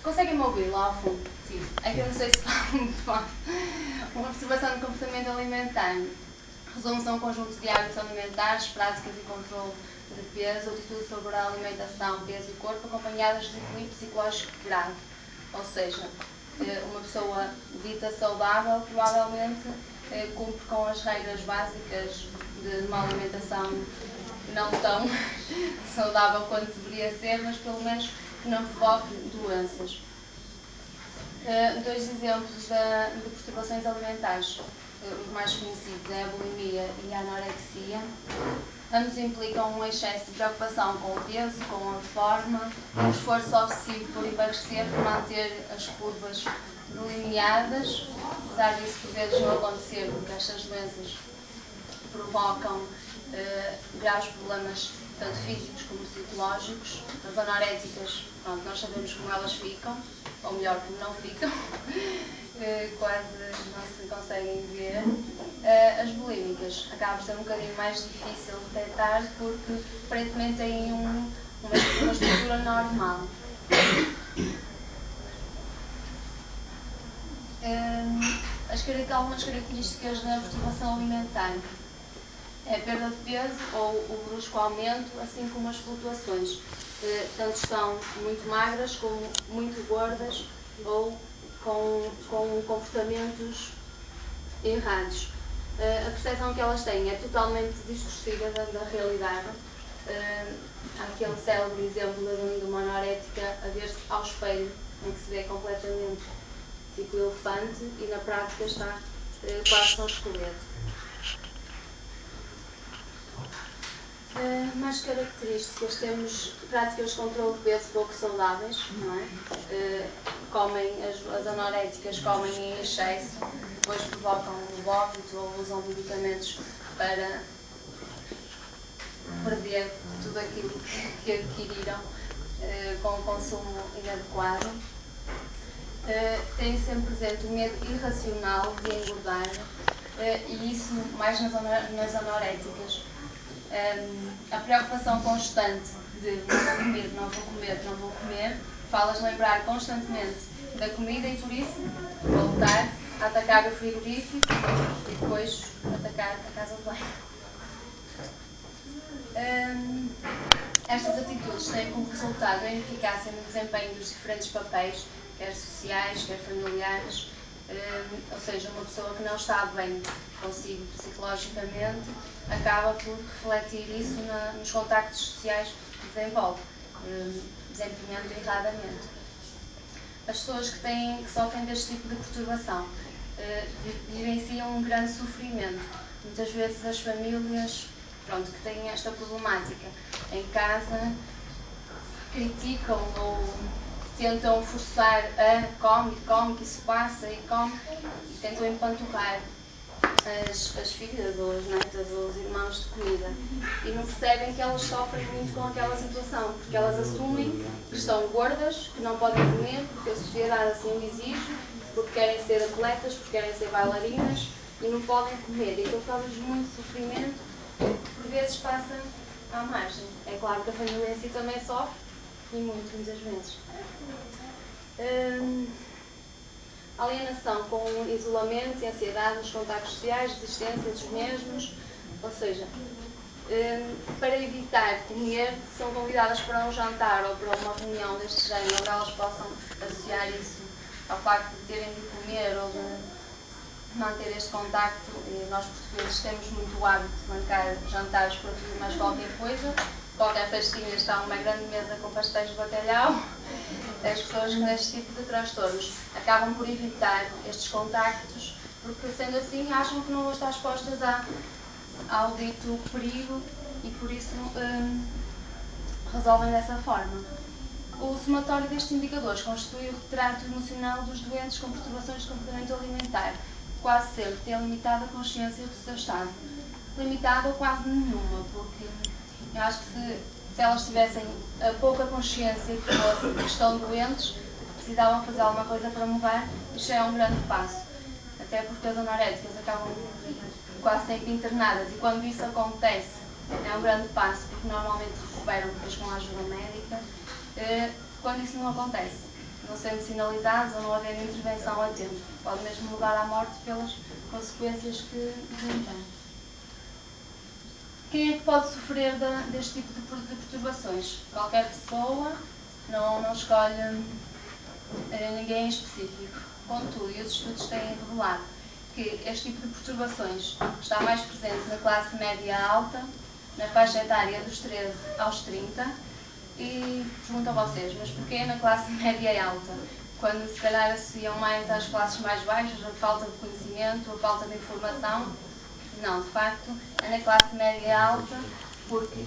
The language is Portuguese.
Conseguem-me ouvir lá ao fundo? Sim. É que eu não sei se falo muito mal. Uma observação de comportamento alimentar resume-se a um conjunto de hábitos alimentares, práticas e controle de peso, atitudes sobre a alimentação, peso e corpo, acompanhadas de equilíbrio psicológico grave. Ou seja, uma pessoa dita saudável provavelmente cumpre com as regras básicas de uma alimentação não tão saudável quanto deveria ser, mas pelo menos que não provoque doenças. Dois exemplos de perturbações alimentares, os mais conhecidos é a bulimia e a anorexia. Ambos implicam um excesso de preocupação com o peso, com a forma, um esforço obsessivo por emagrecer, por manter as curvas delineadas, apesar disso por vezes não acontecer, porque estas doenças provocam graves problemas tanto físicos como psicológicos. As anoréticas, pronto, nós sabemos como elas ficam, ou melhor, como não ficam, quase não se conseguem ver. As bulímicas acaba por ser um bocadinho mais difícil de detectar porque aparentemente têm uma estrutura normal. Algumas características da perturbação alimentar é a perda de peso ou o brusco aumento, assim como as flutuações. Tanto estão muito magras como muito gordas ou com comportamentos errados. A percepção que elas têm é totalmente distorcida da realidade. Há aquele célebre exemplo de uma anorética a ver-se ao espelho, em que se vê completamente tipo elefante e na prática está quase com esqueleto. Mais características, temos práticas de controle de peso pouco saudáveis, não é? As anoréticas comem em excesso, depois provocam o vómito ou usam medicamentos para perder tudo aquilo que adquiriram com o consumo inadequado. Tem sempre presente o medo irracional de engordar e isso mais nas anoréticas. A preocupação constante de não vou comer, faz lembrar constantemente da comida e por isso voltar a atacar o frigorífico e depois atacar a casa de banho. Estas atitudes têm como resultado a ineficácia no desempenho dos diferentes papéis, quer sociais, quer familiares, ou seja, uma pessoa que não está bem consigo psicologicamente acaba por refletir isso nos contactos sociais que desenvolve, desempenhando erradamente. As pessoas que sofrem deste tipo de perturbação vivenciam um grande sofrimento. Muitas vezes as famílias que têm esta problemática em casa criticam ou tentam forçar come, que isso passa e come, e tentam empanturrar as filhas ou as netas ou os irmãos de comida e não percebem que elas sofrem muito com aquela situação, porque elas assumem que estão gordas, que não podem comer porque a sociedade assim o exige, porque querem ser atletas, porque querem ser bailarinas e não podem comer, e aquilo causa-lhes muito sofrimento, por vezes passa à margem. É claro que a família em si também sofre e muitas vezes. Alienação com isolamento e ansiedade nos contactos sociais, desistência dos mesmos, ou seja, para evitar comer, são convidadas para um jantar ou para uma reunião deste género, onde elas possam associar isso ao facto de terem de comer ou de manter este contacto. E nós portugueses temos muito o hábito de marcar jantares para tudo mais qualquer coisa. Qualquer festinha está uma grande mesa com pastéis de bacalhau. As pessoas com este tipo de transtornos acabam por evitar estes contactos, porque sendo assim acham que não vão estar expostas ao dito perigo e por isso resolvem dessa forma. O somatório destes indicadores constitui o retrato emocional dos doentes com perturbações de comportamento alimentar, que quase sempre têm limitada consciência do seu estado. Limitada ou quase nenhuma, porque eu acho que se elas tivessem a pouca consciência que estão doentes, precisavam fazer alguma coisa para mudar, isto é um grande passo. Até porque as anoréticas acabam quase sempre internadas e quando isso acontece é um grande passo, porque normalmente recuperam depois com a ajuda médica. quando isso não acontece, não sendo sinalizados ou não havendo intervenção a tempo, pode mesmo levar à morte pelas consequências que tem. Quem é que pode sofrer deste tipo de perturbações? Qualquer pessoa, não escolhe ninguém em específico. Contudo, e os estudos têm revelado que este tipo de perturbações está mais presente na classe média alta, na faixa etária dos 13 aos 30, e pergunto a vocês, mas porquê na classe média alta? Quando se calhar associam mais às classes mais baixas, a falta de conhecimento, a falta de informação? Não, de facto, é na classe média alta, porque